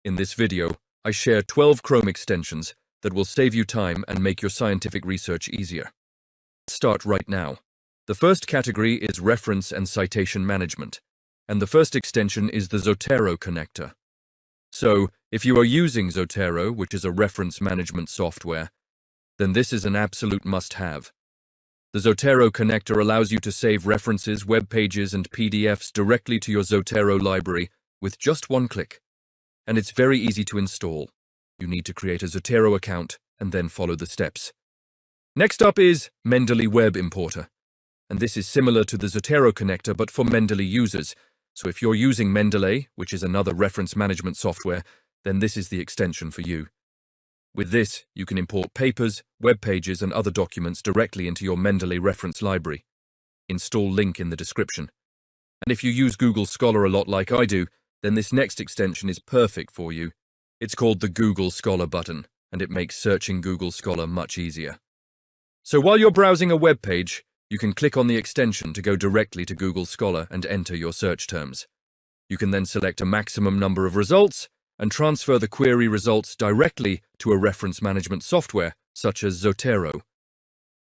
In this video, I share 12 Chrome extensions that will save you time and make your scientific research easier. Let's start right now. The first category is Reference and Citation Management, and the first extension is the Zotero connector. So, if you are using Zotero, which is a reference management software, then this is an absolute must-have. The Zotero connector allows you to save references, web pages, and PDFs directly to your Zotero library with just one click. And it's very easy to install. You need to create a Zotero account and then follow the steps. Next up is Mendeley Web Importer. And this is similar to the Zotero connector but for Mendeley users. So if you're using Mendeley, which is another reference management software, then this is the extension for you. With this, you can import papers, web pages, and other documents directly into your Mendeley reference library. Install link in the description. And if you use Google Scholar a lot like I do, then this next extension is perfect for you. It's called the Google Scholar button, and it makes searching Google Scholar much easier. So while you're browsing a web page, you can click on the extension to go directly to Google Scholar and enter your search terms. You can then select a maximum number of results and transfer the query results directly to a reference management software, such as Zotero.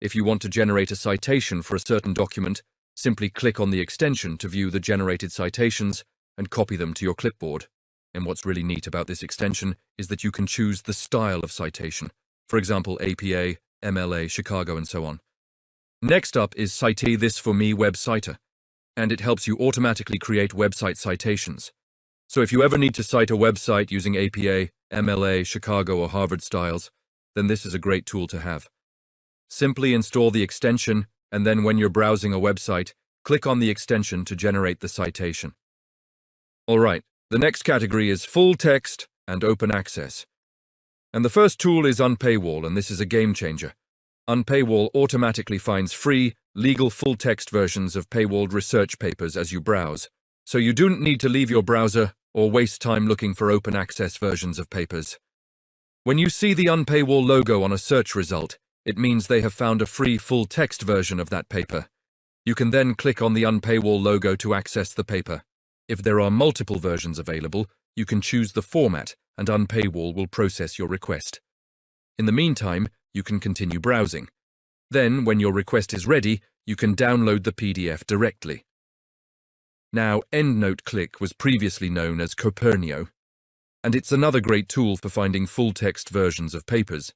If you want to generate a citation for a certain document, simply click on the extension to view the generated citations and copy them to your clipboard. And what's really neat about this extension is that you can choose the style of citation, for example APA, MLA, Chicago, and so on. Next up is Cite This For Me Web Citer, and it helps you automatically create website citations. So if you ever need to cite a website using APA, MLA, Chicago, or Harvard styles, then this is a great tool to have. Simply install the extension, and then when you're browsing a website, click on the extension to generate the citation. Alright, the next category is Full Text and Open Access. And the first tool is Unpaywall, and this is a game changer. Unpaywall automatically finds free, legal full-text versions of paywalled research papers as you browse, so you don't need to leave your browser or waste time looking for open access versions of papers. When you see the Unpaywall logo on a search result, it means they have found a free full-text version of that paper. You can then click on the Unpaywall logo to access the paper. If there are multiple versions available, you can choose the format, and Unpaywall will process your request. In the meantime, you can continue browsing. Then, when your request is ready, you can download the PDF directly. Now, EndNote Click was previously known as Copernio, and it's another great tool for finding full-text versions of papers.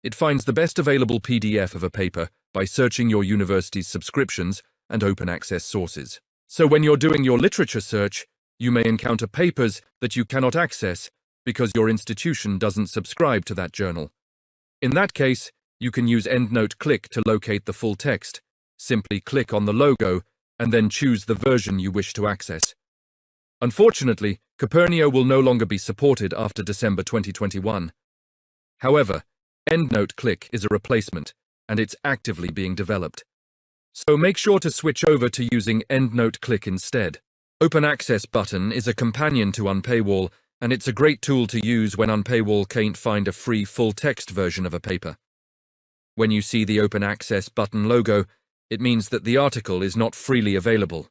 It finds the best available PDF of a paper by searching your university's subscriptions and open access sources. So when you're doing your literature search, you may encounter papers that you cannot access because your institution doesn't subscribe to that journal. In that case, you can use EndNote Click to locate the full text. Simply click on the logo and then choose the version you wish to access. Unfortunately, Copernio will no longer be supported after December 2021. However, EndNote Click is a replacement, and it's actively being developed. So make sure to switch over to using EndNote Click instead. Open Access button is a companion to Unpaywall, and it's a great tool to use when Unpaywall can't find a free full-text version of a paper. When you see the Open Access button logo, it means that the article is not freely available.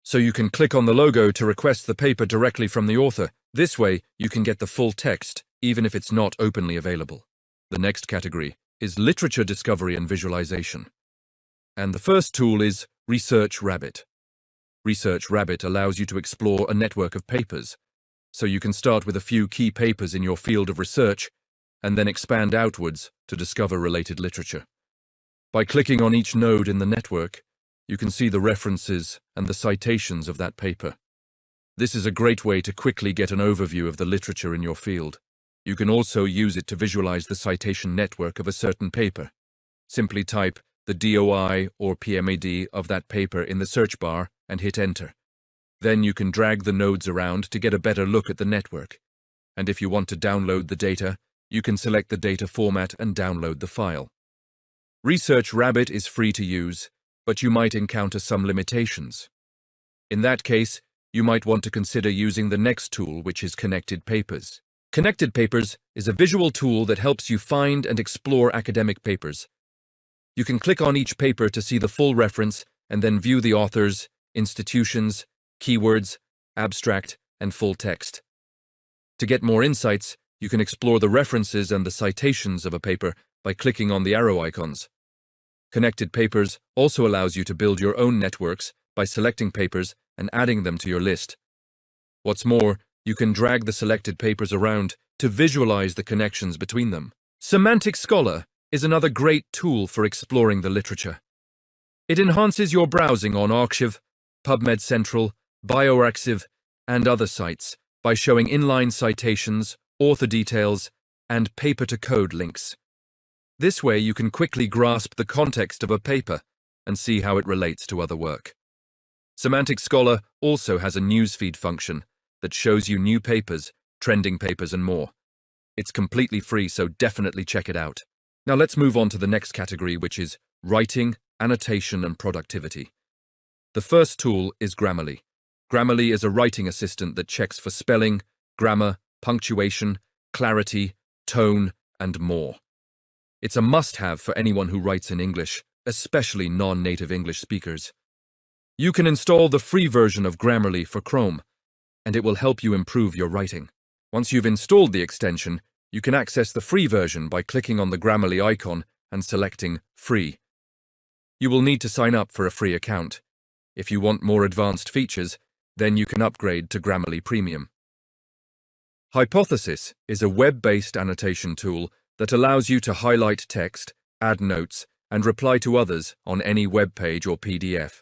So you can click on the logo to request the paper directly from the author. This way, you can get the full text, even if it's not openly available. The next category is Literature Discovery and Visualization. And the first tool is Research Rabbit. Research Rabbit allows you to explore a network of papers. So you can start with a few key papers in your field of research and then expand outwards to discover related literature. By clicking on each node in the network, you can see the references and the citations of that paper. This is a great way to quickly get an overview of the literature in your field. You can also use it to visualize the citation network of a certain paper. Simply type the DOI or PMAD of that paper in the search bar and hit enter. Then you can drag the nodes around to get a better look at the network. And if you want to download the data, you can select the data format and download the file. Research Rabbit is free to use, but you might encounter some limitations. In that case, you might want to consider using the next tool, which is Connected Papers. Connected Papers is a visual tool that helps you find and explore academic papers. You can click on each paper to see the full reference and then view the authors, institutions, keywords, abstract, and full text. To get more insights, you can explore the references and the citations of a paper by clicking on the arrow icons. Connected Papers also allows you to build your own networks by selecting papers and adding them to your list. What's more, you can drag the selected papers around to visualize the connections between them. Semantic Scholar is another great tool for exploring the literature. It enhances your browsing on Archive, PubMed Central, bioRxiv, and other sites by showing inline citations, author details, and paper-to-code links. This way you can quickly grasp the context of a paper and see how it relates to other work. Semantic Scholar also has a newsfeed function that shows you new papers, trending papers, and more. It's completely free, so definitely check it out. Now let's move on to the next category, which is writing, annotation, and productivity. The first tool is Grammarly. Grammarly is a writing assistant that checks for spelling, grammar, punctuation, clarity, tone, and more. It's a must-have for anyone who writes in English, especially non-native English speakers. You can install the free version of Grammarly for Chrome, and it will help you improve your writing. Once you've installed the extension, you can access the free version by clicking on the Grammarly icon and selecting Free. You will need to sign up for a free account. If you want more advanced features, then you can upgrade to Grammarly Premium. Hypothesis is a web-based annotation tool that allows you to highlight text, add notes, and reply to others on any web page or PDF.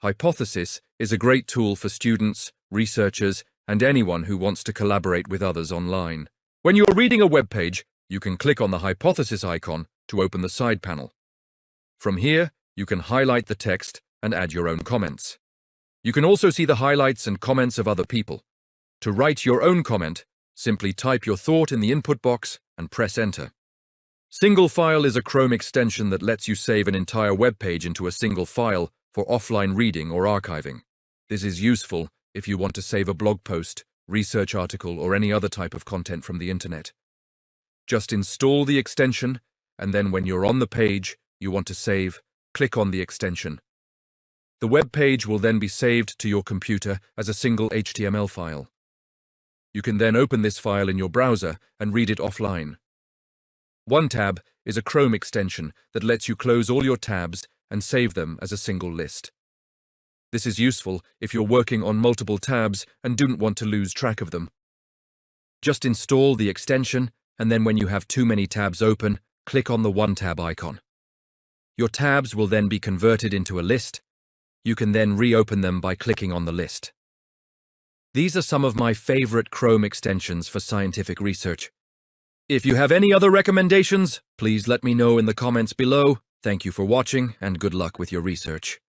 Hypothesis is a great tool for students, researchers, and anyone who wants to collaborate with others online. When you're reading a web page, you can click on the Hypothesis icon to open the side panel. From here, you can highlight the text and add your own comments. You can also see the highlights and comments of other people. To write your own comment, simply type your thought in the input box and press Enter. Single File is a Chrome extension that lets you save an entire web page into a single file for offline reading or archiving. This is useful if you want to save a blog post, research article, or any other type of content from the internet. Just install the extension, and then when you're on the page you want to save, click on the extension. The web page will then be saved to your computer as a single HTML file. You can then open this file in your browser and read it offline. OneTab is a Chrome extension that lets you close all your tabs and save them as a single list. This is useful if you're working on multiple tabs and don't want to lose track of them. Just install the extension, and then when you have too many tabs open, click on the OneTab icon. Your tabs will then be converted into a list. You can then reopen them by clicking on the list. These are some of my favorite Chrome extensions for scientific research. If you have any other recommendations, please let me know in the comments below. Thank you for watching, and good luck with your research.